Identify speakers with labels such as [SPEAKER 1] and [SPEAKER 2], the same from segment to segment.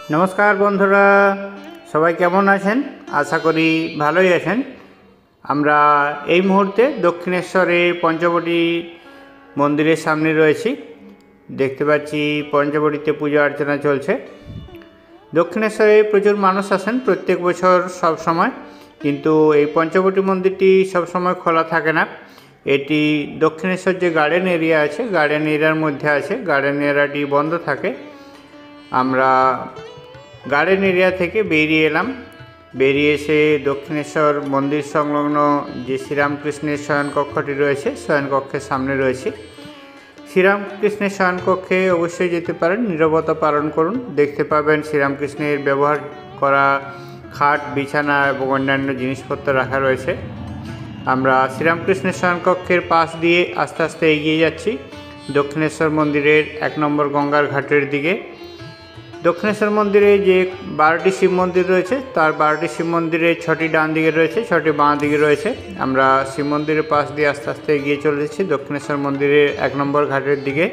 [SPEAKER 1] नमस्कार बंधुरा सबाई केमन आছেন आशा करी भालोई आছেন। আমরা এই মুহূর্তে দক্ষিণেশ্বরে পঞ্চবটি মন্দিরের সামনে রয়েছি। দেখতে পাচ্ছি পঞ্চবটিতে পূজা অর্চনা চলছে। দক্ষিণেশ্বরে প্রচুর মানুষ আসেন প্রত্যেক বছর সব সময়, কিন্তু এই পঞ্চবটি মন্দিরটি সব সময় খোলা থাকে না। এটি দক্ষিণেশ্বর যে গার্ডেন এরিয়া আছে, গার্ডেন এরিয়ার মধ্যে আছে, গার্ডেন এরিয়াটি বন্ধ থাকে। আমরা গার্ডেন এরিয়া থেকে বেরিয়ে এলাম, বেরিয়ে এসে দক্ষিণেশ্বর মন্দির সংলগ্ন যে শ্রীরামকৃষ্ণের শয়নকক্ষটি রয়েছে, শয়নকক্ষের সামনে রয়েছে। শ্রীরামকৃষ্ণের শয়নকক্ষে অবশ্যই যেতে পারেন, নীরবতা পালন করুন। দেখতে পাবেন শ্রীরামকৃষ্ণের ব্যবহার করা খাট, বিছানা এবং অন্যান্য জিনিসপত্র রাখা রয়েছে। আমরা শ্রীরামকৃষ্ণের শয়নকক্ষের পাশ দিয়ে আস্তে আস্তে এগিয়ে যাচ্ছি দক্ষিণেশ্বর মন্দিরের 1 নম্বর গঙ্গার ঘাটের দিকে। দক্ষিণেশ্বর মন্দিরে যে 12টি শিব মন্দির রয়েছে, তার 12টি শিব মন্দিরে 6টি ডান দিকে রয়েছে, 6টি বাঁ দিকে রয়েছে। আমরা শিব মন্দিরের পাশ দিয়ে আস্তে আস্তে এগিয়ে চলেছি দক্ষিণেশ্বর মন্দিরের 1 নম্বর ঘাটের দিকে।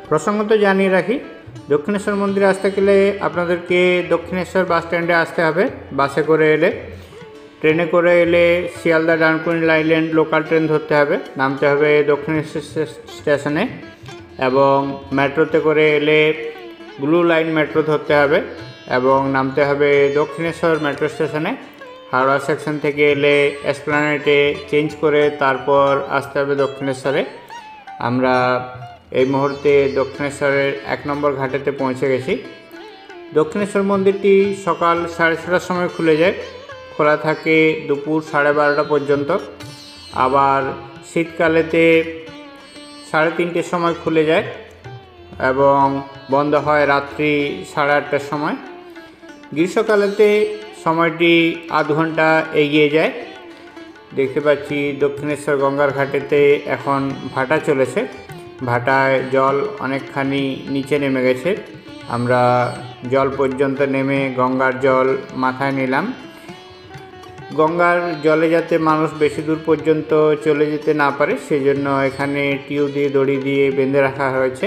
[SPEAKER 1] প্রসঙ্গত জানিয়ে রাখি, দক্ষিণেশ্বর মন্দিরে আসতে গেলে আপনাদেরকে দক্ষিণেশ্বর বাস স্ট্যান্ডে আসতে হবে। বাসে করে এলে, ট্রেনে করে এলে Sealdah Dankuni line local train ধরতে হবে, নামতে হবে দক্ষিণেশ্বর স্টেশনে। এবং মেট্রোতে করে এলে ব্লু লাইন মেট্রো ধরতে হবে এবং নামতে হবে দক্ষিণেশ্বর মেট্রো স্টেশনে। হাওড়া সেকশন থেকে এলে এসপ্ল্যানেডে চেঞ্জ করে তারপর আসতে হবে দক্ষিণেশ্বরে। আমরা এই মুহূর্তে দক্ষিণেশ্বরের 1 নম্বর ঘাটেতে পৌঁছে গেছি। দক্ষিণেশ্বর মন্দিরটি সকাল 6:30টার সময় খুলে যায়, খোলা থাকে দুপুর 12:30 পর্যন্ত। আবার শীতকালেতে 3:30টার সময় খুলে যায় এবং বন্ধ হয় রাত্রি 8:30টার সময়। গ্রীষ্মকালেতে সময়টি আধ ঘন্টা এগিয়ে যায়। দেখতে পাচ্ছি দক্ষিণেশ্বর গঙ্গার ঘাটেতে এখন ভাটা চলেছে, ভাটায় জল অনেকখানি নিচে নেমে গেছে। আমরা জল পর্যন্ত নেমে গঙ্গার জল মাথায় নিলাম। গঙ্গার জলে যাতে মানুষ বেশি দূর পর্যন্ত চলে যেতে না পারে, সেজন্য এখানে টিউ দিয়ে দড়ি দিয়ে বেঁধে রাখা হয়েছে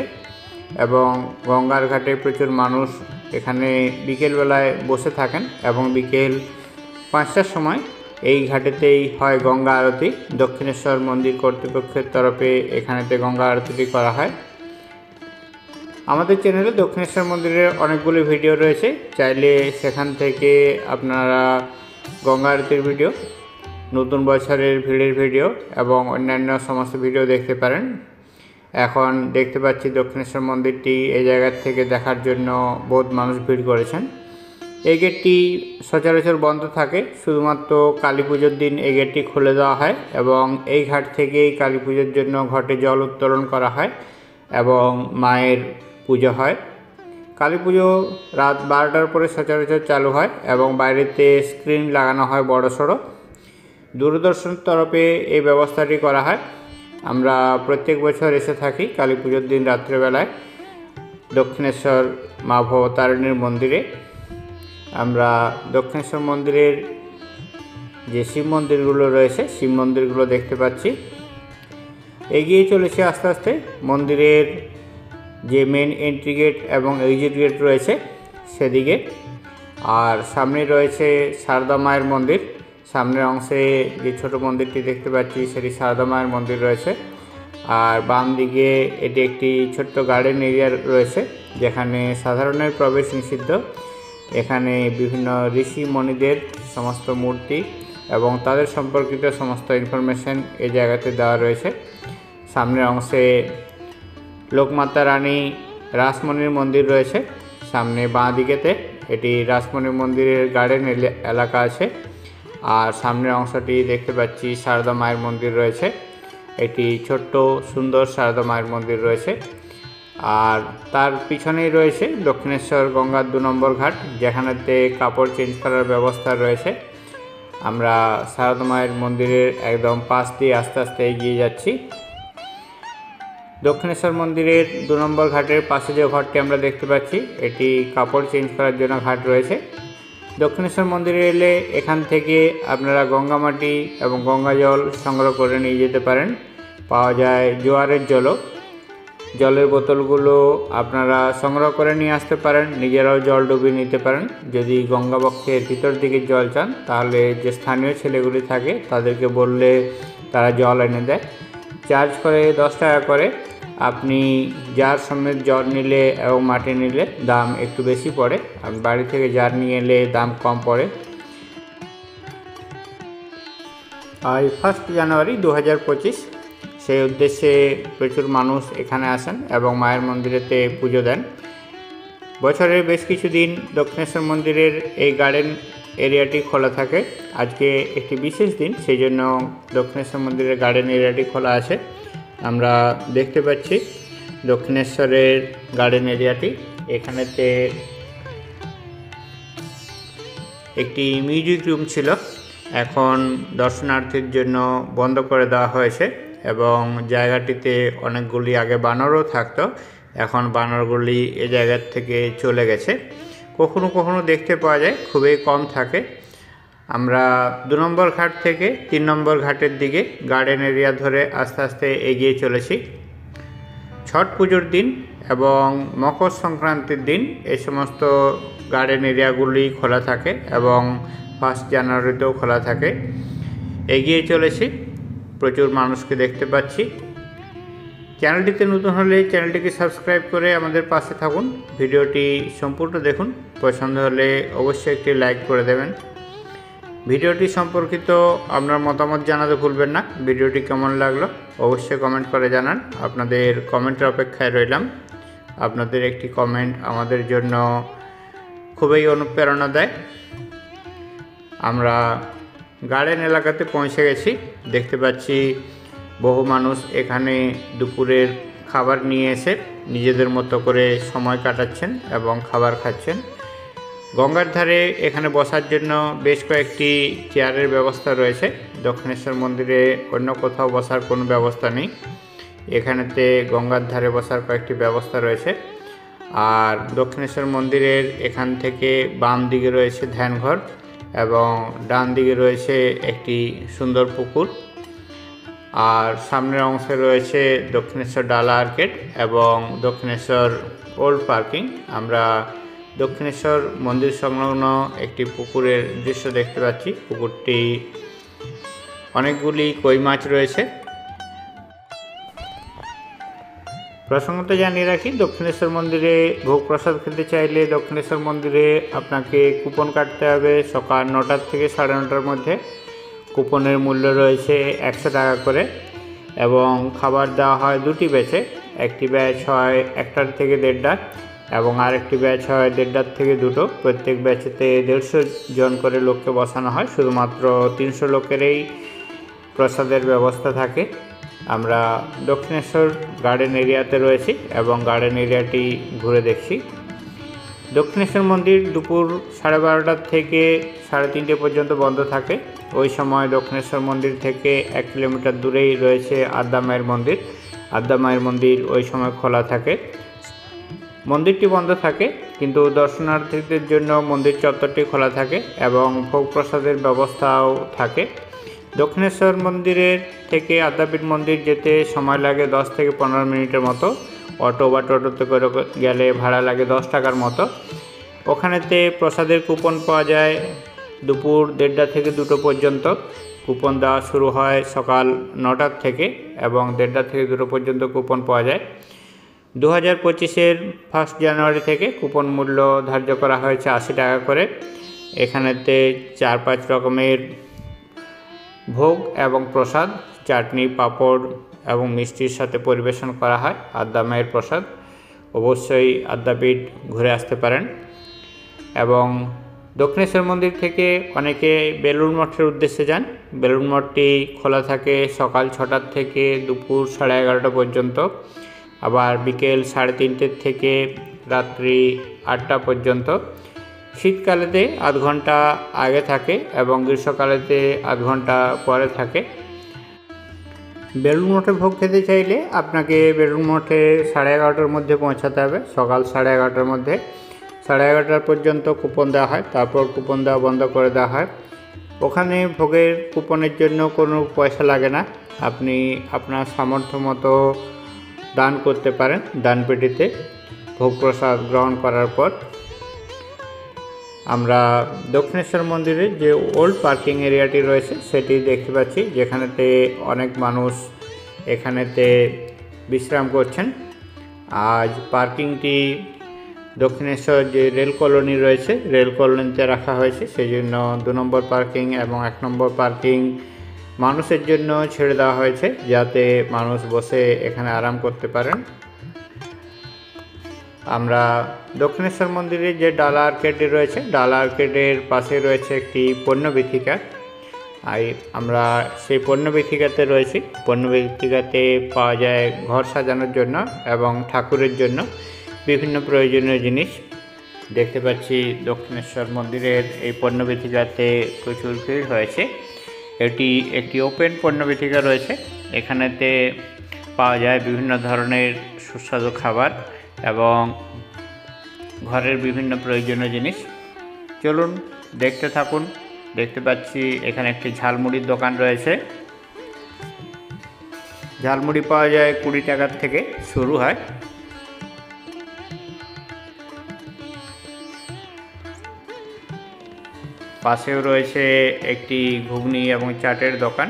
[SPEAKER 1] এবং গঙ্গার ঘাটে প্রচুর মানুষ এখানে বিকেলবেলায় বসে থাকেন এবং বিকেল 5টার সময় এই ঘাটেতেই হয় গঙ্গা আরতি। দক্ষিণেশ্বর মন্দির কর্তৃপক্ষের তরফে এখানেতে গঙ্গা আরতিটি করা হয়। আমাদের চ্যানেলে দক্ষিণেশ্বর মন্দিরের অনেকগুলি ভিডিও রয়েছে, চাইলে সেখান থেকে আপনারা গঙ্গা আরতির ভিডিও, নতুন বছরের ভিড়ের ভিডিও এবং অন্যান্য সমস্ত ভিডিও দেখতে পারেন। এখন দেখতে পাচ্ছি দক্ষিণেশ্বর মন্দিরটি এই জায়গা থেকে দেখার জন্য বহুত মানুষ ভিড় করেছেন। এই গেটটি সচরাচর বন্ধ থাকে, শুধুমাত্র কালী পুজোর দিন এই গেটটি খুলে দেওয়া হয় এবং এই ঘাট থেকেই কালী পুজোর জন্য ঘটে জল উত্তোলন করা হয় এবং মায়ের পুজো হয়। কালী পুজো রাত 12টার পরে সচরাচর চালু হয় এবং বাইরেতে স্ক্রিন লাগানো হয় বড় সড়ো। দূরদর্শনের তরফে এই ব্যবস্থাটি করা হয়। আমরা প্রত্যেক বছর এসে থাকি কালী পুজোর দিন রাত্রেবেলায় দক্ষিণেশ্বর মা ভবতারিণীর মন্দিরে। আমরা দক্ষিণেশ্বর মন্দিরের যে শিব মন্দিরগুলো রয়েছে, শিব মন্দিরগুলো দেখতে পাচ্ছি। এগিয়ে চলেছে আস্তে আস্তে মন্দিরের যে মেন এন্ট্রি গেট এবং এক্সিট গেট রয়েছে সেদিকে। আর সামনে রয়েছে সারদা মায়ের মন্দির। সামনের অংশে যে ছোট মন্দিরটি দেখতে পাচ্ছি সেটি সারদা মায়ের মন্দির রয়েছে। আর বাম দিকে এটি একটি ছোট্ট গার্ডেন এরিয়া রয়েছে যেখানে সাধারণের প্রবেশ নিষিদ্ধ। এখানে বিভিন্ন ঋষি মণিদের সমস্ত মূর্তি এবং তাদের সম্পর্কিত সমস্ত ইনফরমেশন এই জায়গাতে দেওয়া রয়েছে। সামনের অংশে লোকমাতা রানী রাসমণির মন্দির রয়েছে। সামনে বাঁ দিকেতে এটি রাসমণি মন্দিরের গার্ডেন এলাকা আছে। আর সামনের অংশটি দেখতে পাচ্ছি সারদা মায়ের মন্দির রয়েছে। এটি ছোট্ট সুন্দর সারদা মায়ের মন্দির রয়েছে। আর তার পিছনেই রয়েছে দক্ষিণেশ্বর গঙ্গার 2 নম্বর ঘাট, যেখানেতে কাপড় চেঞ্জ করার ব্যবস্থা রয়েছে। আমরা সারদা মায়ের মন্দিরের একদম পাশ দিয়ে আস্তে আস্তে এগিয়ে যাচ্ছি। দক্ষিণেশ্বর মন্দিরের 2 নম্বর ঘাটের পাশে যে ঘরটি আমরা দেখতে পাচ্ছি, এটি কাপড় চেঞ্জ করার জন্য ঘাট রয়েছে। দক্ষিণেশ্বর মন্দিরে এলে এখান থেকে আপনারা গঙ্গা মাটি এবং গঙ্গা জল সংগ্রহ করে নিয়ে যেতে পারেন। পাওয়া যায় জোয়ারের জলও। জলের বোতলগুলো আপনারা সংগ্রহ করে নিয়ে আসতে পারেন, নিজেরাও জল ডুবিয়ে নিতে পারেন। যদি গঙ্গাবক্ষের ভিতর দিকে জল চান তাহলে যে স্থানীয় ছেলেগুলি থাকে তাদেরকে বললে তারা জল এনে দেয়। চার্জ করে 10 টাকা করে। আপনি জার সমেত জল নিলে এবং মাটি নিলে দাম একটু বেশি পড়ে, আর বাড়ি থেকে জার নিয়ে এলে দাম কম পড়ে। আজ 1 জানুয়ারি 2025, সেই উদ্দেশ্যে প্রচুর মানুষ এখানে আসেন এবং মায়ের মন্দিরেতে পুজো দেন। বছরের বেশ কিছুদিন দক্ষিণেশ্বর মন্দিরের এই গার্ডেন এরিয়াটি খোলা থাকে। আজকে একটি বিশেষ দিন, সেই জন্য দক্ষিণেশ্বর মন্দিরের গার্ডেন এরিয়াটি খোলা আছে। আমরা দেখতে পাচ্ছি দক্ষিণেশ্বরের গার্ডেন এরিয়াটি। এখানেতে একটি মিউজিক রুম ছিল, এখন দর্শনার্থীর জন্য বন্ধ করে দেওয়া হয়েছে এবং জায়গাটিতে অনেকগুলি আগে বানরও থাকতো, এখন বানরগুলি এ জায়গার থেকে চলে গেছে। কখনো কখনো দেখতে পাওয়া যায়, খুবই কম থাকে। আমরা 2 নম্বর ঘাট থেকে 3 নম্বর ঘাটের দিকে গার্ডেন এরিয়া ধরে আস্তে আস্তে এগিয়ে চলেছি। ছট পুজোর দিন এবং মকর সংক্রান্তির দিন এই সমস্ত গার্ডেন এরিয়াগুলি খোলা থাকে এবং 1 জানুয়ারিতেও খোলা থাকে। এগিয়ে চলেছি, প্রচুর মানুষকে দেখতে পাচ্ছি। চ্যানেলটিতে নতুন হলে চ্যানেলটিকে সাবস্ক্রাইব করে আমাদের পাশে থাকুন। ভিডিওটি সম্পূর্ণ দেখুন, পছন্দ হলে অবশ্যই একটি লাইক করে দেবেন। ভিডিওটি সম্পর্কিত আপনার মতামত জানাতে ভুলবেন না। ভিডিওটি কেমন লাগলো অবশ্যই কমেন্ট করে জানান। আপনাদের কমেন্টের অপেক্ষায় রইলাম। আপনাদের একটি কমেন্ট আমাদের জন্য খুবই অনুপ্রেরণা দেয়। আমরা গার্ডেন এলাকাতে পৌঁছে গেছি। দেখতে পাচ্ছি বহু মানুষ এখানে দুপুরের খাবার নিয়ে এসে নিজেদের মতো করে সময় কাটাচ্ছেন এবং খাবার খাচ্ছেন। গঙ্গার ধারে এখানে বসার জন্য বেশ কয়েকটি চেয়ারের ব্যবস্থা রয়েছে। দক্ষিণেশ্বর মন্দিরে অন্য কোথাও বসার কোনো ব্যবস্থা নেই, এখানেতে গঙ্গার ধারে বসার কয়েকটি ব্যবস্থা রয়েছে। আর দক্ষিণেশ্বর মন্দিরের এখান থেকে বাম দিকে রয়েছে ধ্যানঘর এবং ডান দিকে রয়েছে একটি সুন্দর পুকুর, আর সামনের অংশে রয়েছে দক্ষিণেশ্বর ডালা আর্কেড এবং দক্ষিণেশ্বর ওল্ড পার্কিং। আমরা দক্ষিণেশ্বর মন্দির সংলগ্ন একটি পুকুরের দৃশ্য দেখতে পাচ্ছি। পুকুরটি অনেকগুলি কই মাছ রয়েছে। প্রসঙ্গত জানিয়ে রাখি, দক্ষিণেশ্বর মন্দিরে ভোগ প্রসাদ খেতে চাইলে দক্ষিণেশ্বর মন্দিরে আপনাকে কুপন কাটতে হবে সকাল 9টা থেকে 9:30টার মধ্যে। কুপনের মূল্য রয়েছে 100 টাকা করে এবং খাবার দেওয়া হয় 2টি ব্যাচে। একটি ব্যাচ হয় 1টা থেকে 1:30 এবং আরেকটি ব্যাচ হয় 1:30 থেকে 2টো। প্রত্যেক ব্যাচেতে 150 জন করে লোককে বসানো হয়, শুধুমাত্র 300 লোকেরই প্রসাদের ব্যবস্থা থাকে। আমরা দক্ষিণেশ্বর গার্ডেন এরিয়াতে রয়েছি এবং গার্ডেন এরিয়াটি ঘুরে দেখছি। দক্ষিণেশ্বর মন্দির দুপুর 12:30 থেকে 3:30 পর্যন্ত বন্ধ থাকে। ওই সময় দক্ষিণেশ্বর মন্দির থেকে 1 কিলোমিটার দূরেই রয়েছে আদ্যা মায়ের মন্দির। আদ্যা মায়ের মন্দির ওই সময় খোলা থাকে। মন্দিরটি বন্ধ থাকে, কিন্তু দর্শনার্থীদের জন্য মন্দির চত্বরটি খোলা থাকে এবং ভোগ প্রসাদের ব্যবস্থাও থাকে। দক্ষিণেশ্বর মন্দিরের থেকে আদ্যাপীঠ মন্দির যেতে সময় লাগে 10 থেকে 15 মিনিটের মতো। অটো বা টোটোতে করে গেলে ভাড়া লাগে 10 টাকার মতো। ওখানেতে প্রসাদের কুপন পাওয়া যায় দুপুর 1:30 থেকে 2টো পর্যন্ত। কুপন দেওয়া শুরু হয় সকাল 9টার থেকে এবং 1:30 থেকে 2টো পর্যন্ত কুপন পাওয়া যায়। 2025-এর 1 জানুয়ারি থেকে কুপন মূল্য ধার্য করা হয়েছে 80 টাকা করে। এখানেতে 4-5 রকমের ভোগ এবং প্রসাদ, চাটনি, পাঁপড় এবং মিষ্টির সাথে পরিবেশন করা হয়। আদ্যা মায়ের প্রসাদ। অবশ্যই আদ্যাপীঠ ঘুরে আসতে পারেন। এবং দক্ষিণেশ্বর মন্দির থেকে অনেকে বেলুড় মঠের উদ্দেশ্যে যান। বেলুড় মঠটি খোলা থাকে সকাল 6টার থেকে দুপুর 11:30 পর্যন্ত, আবার বিকেল 3:30 থেকে রাত্রি 8টা পর্যন্ত। শীতকালেতে আধ ঘন্টা আগে থাকে এবং গ্রীষ্মকালেতে আধ ঘন্টা পরে থাকে। বেলুড় মঠে ভোগ খেতে চাইলে আপনাকে বেলুড় মঠে 11:30টার মধ্যে পৌঁছাতে হবে, সকাল 11:30টার মধ্যে। 11:30 পর্যন্ত কুপন দেওয়া হয়, তারপর কুপন দেওয়া বন্ধ করে দেওয়া হয়। ওখানে ভোগের কুপনের জন্য কোনো পয়সা লাগে না, আপনি আপনার সামর্থ্য মতো দান করতে পারেন দানপেটিতে ভোগ প্রসাদ গ্রহণ করার পর। আমরা দক্ষিণেশ্বর মন্দিরে যে ওল্ড পার্কিং এরিয়াটি রয়েছে সেটি দেখতে পাচ্ছি, যেখানেতে অনেক মানুষ এখানেতে বিশ্রাম করছেন। আজ পার্কিংটি দক্ষিণেশ্বর যে রেল কলোনি রয়েছে রেল কলোনিতে রাখা হয়েছে, সেই জন্য 2 নম্বর পার্কিং এবং 1 নম্বর পার্কিং মানুষের জন্য ছেড়ে দেওয়া হয়েছে, যাতে মানুষ বসে এখানে আরাম করতে পারেন। আমরা দক্ষিণেশ্বর মন্দিরে যে ডালা আর্কেডে রয়েছে, ডালা আর্কেডের পাশে রয়েছে একটি পণ্যবীথিকা। আমরা সেই পণ্যবীথিকাতে রয়েছি। পণ্যবীথিকাতে পাওয়া যায় ঘর সাজানোর জন্য এবং ঠাকুরের জন্য বিভিন্ন প্রয়োজনীয় জিনিস। দেখতে পাচ্ছি দক্ষিণেশ্বর মন্দিরের এই পণ্যবীথিকাতে প্রচুর ভিড় হয়েছে। এটি একটি ওপেন পণ্যবীথিকা রয়েছে। এখানেতে পাওয়া যায় বিভিন্ন ধরনের সুস্বাদু খাবার এবং ঘরের বিভিন্ন প্রয়োজনীয় জিনিস। চলুন দেখতে থাকুন। দেখতে পাচ্ছি এখানে একটি ঝালমুড়ির দোকান রয়েছে। ঝালমুড়ি পাওয়া যায় 20 টাকার থেকে শুরু হয়। পাশেও রয়েছে একটি ঘুগনি এবং চাটের দোকান।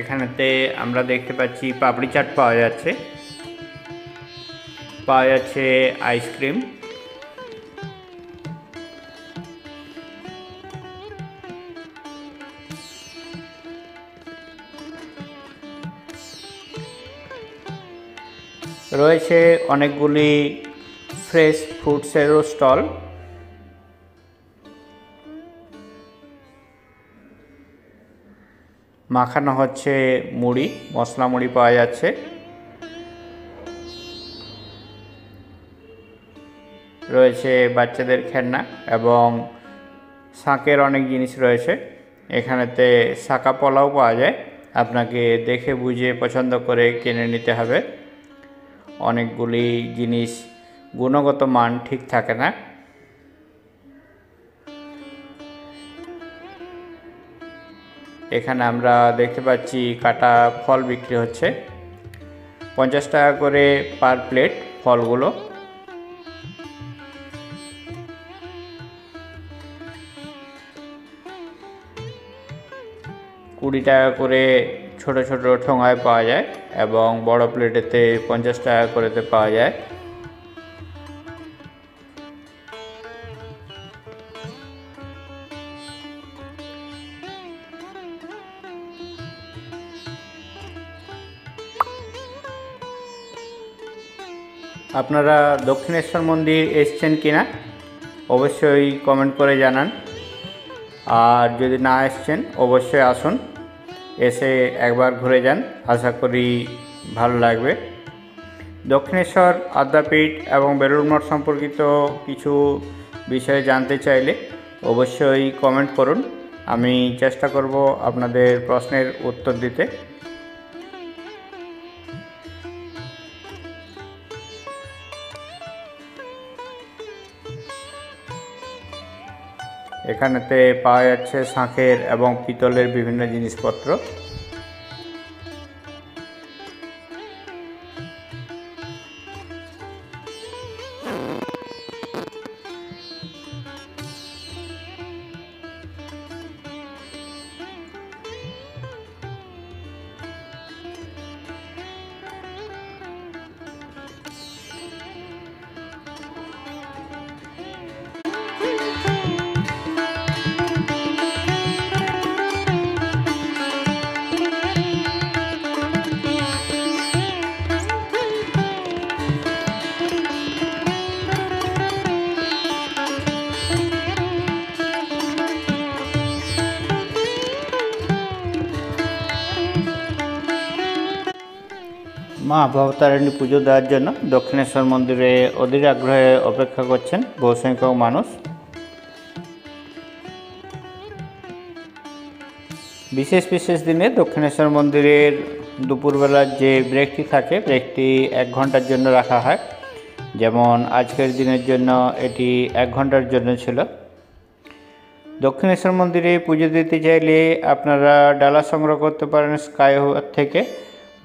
[SPEAKER 1] এখানেতে আমরা দেখতে পাচ্ছি পাপড়ি চাট পাওয়া যাচ্ছে, আইসক্রিম। রয়েছে অনেকগুলি ফ্রেশ ফ্রুটসেরও স্টল। মাখানো হচ্ছে মুড়ি, মশলা মুড়ি পাওয়া যাচ্ছে। রয়েছে বাচ্চাদের খেলনা এবং শাঁকের অনেক জিনিস রয়েছে। এখানেতে শাঁকা পোলাও পাওয়া যায়, আপনাকে দেখে বুঝে পছন্দ করে কিনে নিতে হবে। অনেকগুলি জিনিস গুণগত মান ঠিক থাকে না। এখানে আমরা দেখতে পাচ্ছি কাটা ফল বিক্রি হচ্ছে, 50 টাকা করে পার প্লেট ফলগুলো। কুড়ি টাকা করে ছোট ছোট ঠোঙায় পাওয়া যায় এবং বড় প্লেটেতে 50 টাকা করেতে পাওয়া যায়। আপনারা দক্ষিণেশ্বর মন্দির এসেছেন কিনা অবশ্যই কমেন্ট করে জানান। আর যদি না এসেছেন অবশ্যই আসুন, এসে একবার ঘুরে যান, আশা করি ভালো লাগবে। দক্ষিণেশ্বর আদ্যাপীঠ এবং বেলুড় মঠ সম্পর্কিত কিছু বিষয়ে জানতে চাইলে অবশ্যই কমেন্ট করুন, আমি চেষ্টা করব আপনাদের প্রশ্নের উত্তর দিতে। এখানেতে পাওয়া যাচ্ছে শাঁখের এবং পিতলের বিভিন্ন জিনিসপত্র। মা ভবতারিণী পুজো দেওয়ার জন্য দক্ষিণেশ্বর মন্দিরে অধীর আগ্রহে অপেক্ষা করছেন বহু সংখ্যক মানুষ। বিশেষ বিশেষ দিনে দক্ষিণেশ্বর মন্দিরের দুপুরবেলার যে ব্রেকটি থাকে, ব্রেকটি 1 ঘন্টার জন্য রাখা হয়। যেমন আজকের দিনের জন্য এটি 1 ঘন্টার জন্য ছিল। দক্ষিণেশ্বর মন্দিরে পুজো দিতে চাইলে আপনারা ডালা সংগ্রহ করতে পারেন স্কাইওয়াক থেকে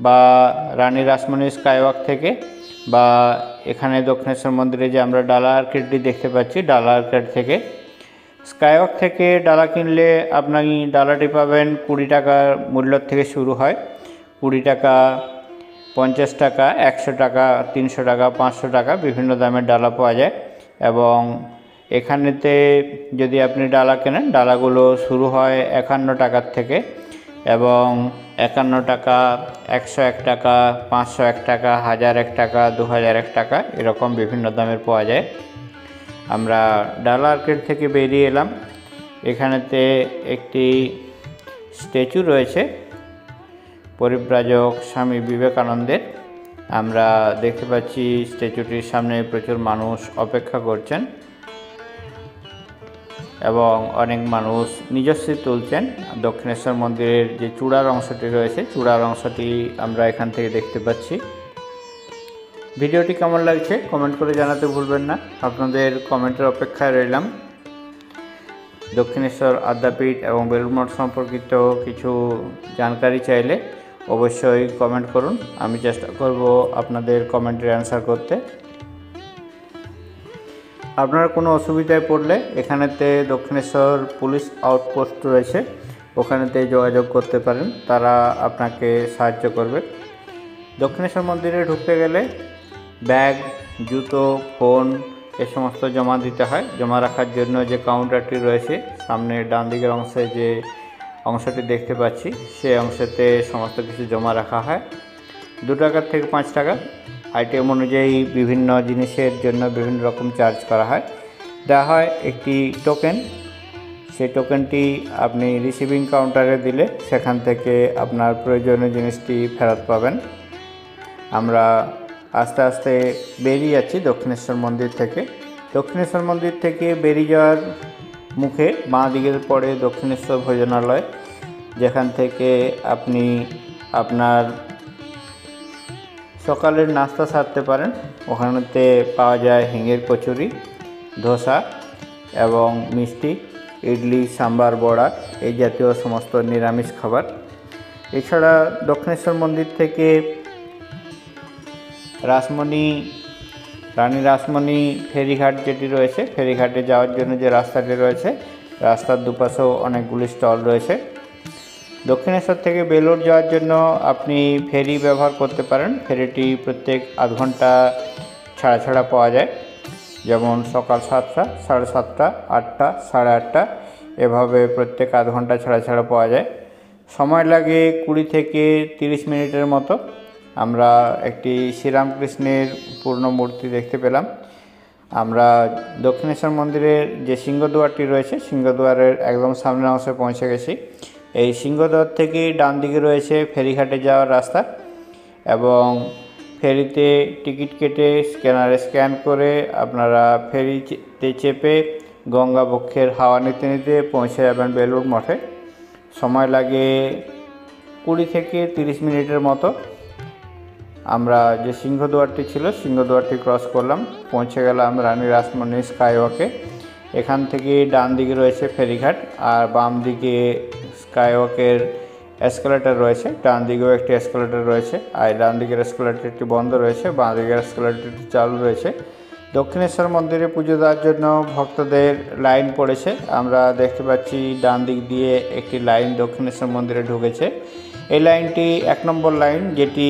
[SPEAKER 1] বা রানী রাসমণি স্কাইওয়াক থেকে, বা এখানে দক্ষিণেশ্বর মন্দিরে যে আমরা ডালা আর্কেডটি দেখতে পাচ্ছি ডালা আর্কেড থেকে। স্কাইওয়াক থেকে ডালা কিনলে আপনি ডালাটি পাবেন 20 টাকার মূল্য থেকে শুরু হয়। 20 টাকা, 50 টাকা, 100 টাকা, 300 টাকা, 500 টাকা বিভিন্ন দামের ডালা পাওয়া যায়। এবং এখানেতে যদি আপনি ডালা কেনেন, ডালাগুলো শুরু হয় 51 টাকার থেকে এবং 51 টাকা, 101 টাকা, 501 টাকা, 1001 টাকা, 2001 টাকা এরকম বিভিন্ন দামের পাওয়া যায়। আমরা ডালা আর্কেড থেকে বেরিয়ে এলাম। এখানেতে একটি স্ট্যাচু রয়েছে পরিব্রাজক স্বামী বিবেকানন্দের। আমরা দেখতে পাচ্ছি স্ট্যাচুটির সামনে প্রচুর মানুষ অপেক্ষা করছেন এবং অনেক মানুষ নিজস্ব তুলছেন। দক্ষিণেশ্বর মন্দিরের যে চূড়ার অংশটি রয়েছে, চূড়ার অংশটি আমরা এখান থেকে দেখতে পাচ্ছি। ভিডিওটি কেমন লাগছে কমেন্ট করে জানাতে ভুলবেন না। আপনাদের কমেন্টের অপেক্ষায় রইলাম। দক্ষিণেশ্বর আদ্যাপীঠ এবং বেলুড় মঠ সম্পর্কিত কিছু জানকারি চাইলে অবশ্যই কমেন্ট করুন। আমি চেষ্টা করব আপনাদের কমেন্টের অ্যান্সার করতে। আপনার কোনো অসুবিধায় পড়লে এখানেতে দক্ষিণেশ্বর পুলিশ আউটপোস্ট রয়েছে, ওখানেতে যোগাযোগ করতে পারেন, তারা আপনাকে সাহায্য করবে। দক্ষিণেশ্বর মন্দিরে ঢুকতে গেলে ব্যাগ, জুতো, ফোন এ সমস্ত জমা দিতে হয়। জমা রাখার জন্য যে কাউন্টারটি রয়েছে সামনে ডান দিকের অংশে যে অংশটি দেখতে পাচ্ছি, সেই অংশেতে সমস্ত কিছু জমা রাখা হয়। 2 টাকা থেকে 5 টাকা আইটেম অনুযায়ী বিভিন্ন জিনিসের জন্য বিভিন্ন রকম চার্জ করা হয়। দেওয়া হয় একটি টোকেন, সেই টোকেনটি আপনি রিসিভিং কাউন্টারে দিলে সেখান থেকে আপনার প্রয়োজনীয় জিনিসটি ফেরত পাবেন। আমরা আস্তে আস্তে বেরিয়ে যাচ্ছি দক্ষিণেশ্বর মন্দির থেকে। দক্ষিণেশ্বর মন্দির থেকে বেরিয়ে যাওয়ার মুখে বাঁ দিকের পরে দক্ষিণেশ্বর ভোজনালয়, যেখান থেকে আপনি আপনার সকালের নাস্তা সারতে পারেন। ওখানেতে পাওয়া যায় হিঙের কচুরি, ধোসা এবং মিষ্টি, ইডলি, সাম্বার, বড়া এই জাতীয় সমস্ত নিরামিষ খাবার। এছাড়া দক্ষিণেশ্বর মন্দির থেকে রানী রাসমণি ফেরিঘাট যেটি রয়েছে, ফেরিঘাটে যাওয়ার জন্য যে রাস্তাটি রয়েছে, রাস্তার দুপাশেও অনেকগুলি স্টল রয়েছে। দক্ষিণেশ্বর থেকে বেলুড় যাওয়ার জন্য আপনি ফেরি ব্যবহার করতে পারেন। ফেরিটি প্রত্যেক আধ ঘন্টা ছাড়া ছাড়া পাওয়া যায়, যেমন সকাল 7টা, 7:30, 8টা, 8:30 এভাবে প্রত্যেক আধ ঘন্টা ছাড়া ছাড়া পাওয়া যায়। সময় লাগে 20 থেকে 30 মিনিটের মতো। আমরা একটি শ্রীরামকৃষ্ণের পূর্ণ মূর্তি দেখতে পেলাম। আমরা দক্ষিণেশ্বর মন্দিরের যে সিংহদুয়ারটি রয়েছে, সিংহদুয়ারের একদম সামনের অংশে পৌঁছে গেছি। এই সিংহদ্বার থেকে ডান দিকে রয়েছে ফেরিঘাটে যাওয়ার রাস্তা এবং ফেরিতে টিকিট কেটে স্ক্যানারে স্ক্যান করে আপনারা ফেরিতে চেপে গঙ্গা বক্ষের হাওয়া নিতে নিতে পৌঁছে যাবেন বেলুড় মঠে। সময় লাগে 20 থেকে 30 মিনিটের মতো। আমরা যে সিংহদুয়ারটি ছিল, সিংহদুয়ারটি ক্রস করলাম, পৌঁছে গেলাম রানী রাসমণি স্কাইওয়াকে। এখান থেকে ডান দিকে রয়েছে ফেরিঘাট আর বাম দিকে স্কাইওয়াকের এসকেলেটর রয়েছে। ডান দিকেও একটি এসকেলেটর রয়েছে, আর ডান দিকের এসকেলেটরটি বন্ধ রয়েছে, বাঁ দিকের এসকেলেটরটি চালু রয়েছে। দক্ষিণেশ্বর মন্দিরে পুজো দেওয়ার জন্য ভক্তদের লাইন পড়েছে। আমরা দেখতে পাচ্ছি ডান দিক দিয়ে একটি লাইন দক্ষিণেশ্বর মন্দিরে ঢুকেছে। এই লাইনটি 1 নম্বর লাইন, যেটি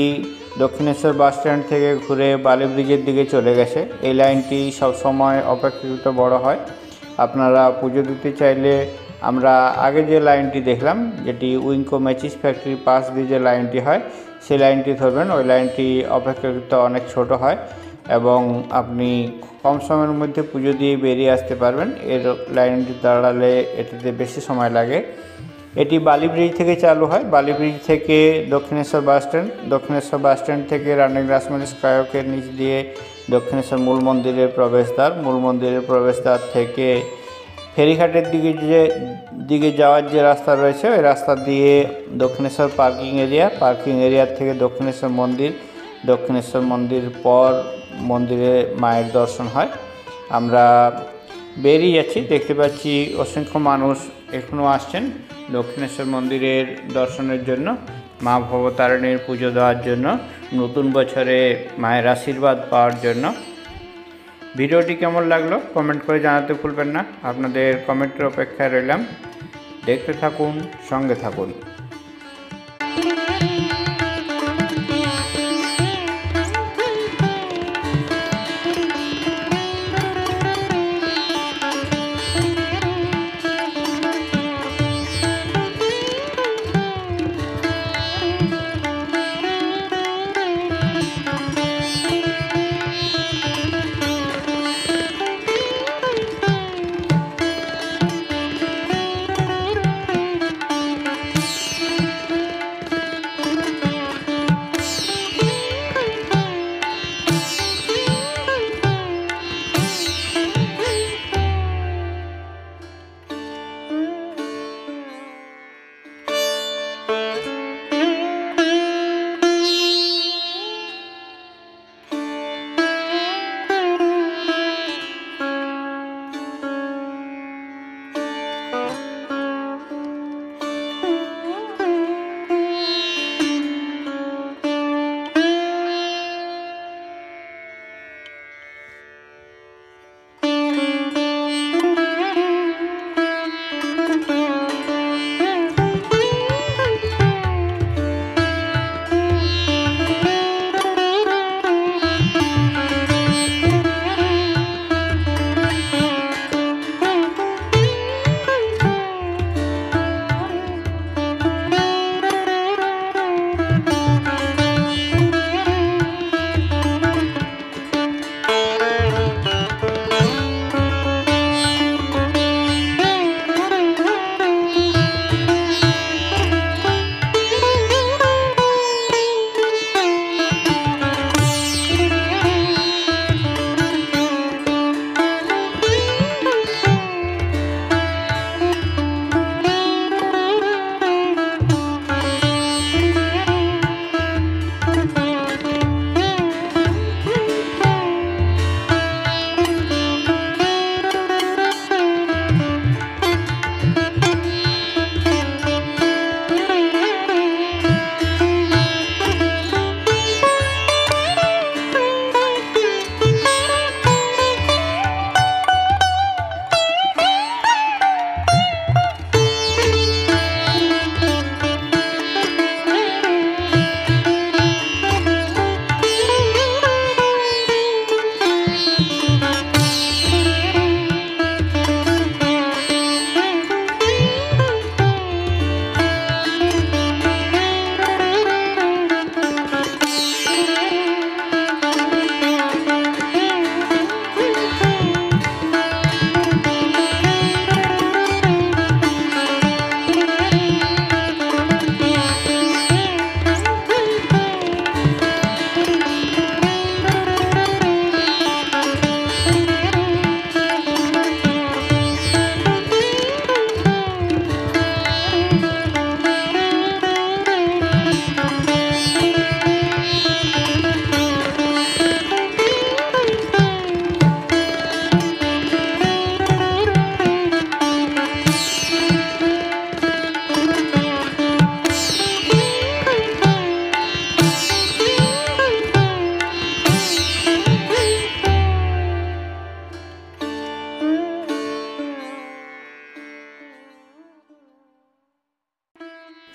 [SPEAKER 1] দক্ষিণেশ্বর বাস স্ট্যান্ড থেকে ঘুরে বালি ব্রিজের দিকে চলে গেছে। এই লাইনটি সবসময় অপেক্ষাকৃত বড় হয়। আপনারা পুজো দিতে চাইলে আমরা আগে যে লাইনটি দেখলাম, যেটি উইঙ্কো ম্যাচিস ফ্যাক্টরি পাশ দিয়ে যে লাইনটি হয়, সেই লাইনটি ধরবেন। ওই লাইনটি অপেক্ষাকৃত অনেক ছোট হয় এবং আপনি কম সময়ের মধ্যে পুজো দিয়ে বেরিয়ে আসতে পারবেন। এর লাইনটি দাঁড়ালে এটিতে বেশি সময় লাগে। এটি বালি ব্রিজ থেকে চালু হয়। বালি ব্রিজ থেকে Dakshineswar bus stand, Dakshineswar bus stand থেকে রানী রাসমণি স্কাইওয়াকের নিচ দিয়ে দক্ষিণেশ্বর মূল মন্দিরের প্রবেশদ্বার, মূল মন্দিরের প্রবেশদ্বার থেকে ফেরিঘাটের দিকে যাওয়ার যে রাস্তা রয়েছে, ওই রাস্তা দিয়ে দক্ষিণেশ্বর পার্কিং এরিয়া থেকে দক্ষিণেশ্বর মন্দির পর মন্দিরে মায়ের দর্শন হয়। আমরা বেরিয়ে যাচ্ছি। দেখতে পাচ্ছি অসংখ্য মানুষ এখনও আসছেন দক্ষিণেশ্বর মন্দিরের দর্শনের জন্য, মা ভবতারিণীর পুজো দেওয়ার জন্য, নতুন বছরে মায়ের আশীর্বাদ পাওয়ার জন্য। ভিডিওটি কেমন লাগলো কমেন্ট করে জানাতে ভুলবেন না। আপনাদের কমেন্টের অপেক্ষায় রইলাম। দেখতে থাকুন, সঙ্গে থাকুন।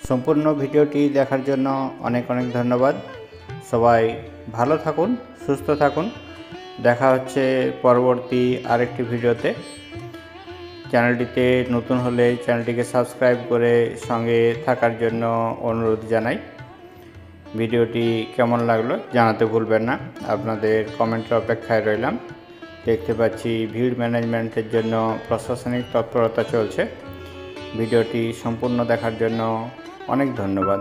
[SPEAKER 1] সম্পূর্ণ ভিডিওটি দেখার জন্য অনেক অনেক ধন্যবাদ। সবাই ভালো থাকুন, সুস্থ থাকুন। দেখা হচ্ছে পরবর্তী আরেকটি ভিডিওতে। চ্যানেলটিতে নতুন হলে চ্যানেলটিকে সাবস্ক্রাইব করে সঙ্গে থাকার জন্য অনুরোধ জানাই। ভিডিওটি কেমন লাগলো জানাতে ভুলবেন না। আপনাদের কমেন্টের অপেক্ষায় রইলাম। দেখতে পাচ্ছি ভিড় ম্যানেজমেন্টের জন্য প্রশাসনিক তৎপরতা চলছে। ভিডিওটি সম্পূর্ণ দেখার জন্য অনেক ধন্যবাদ।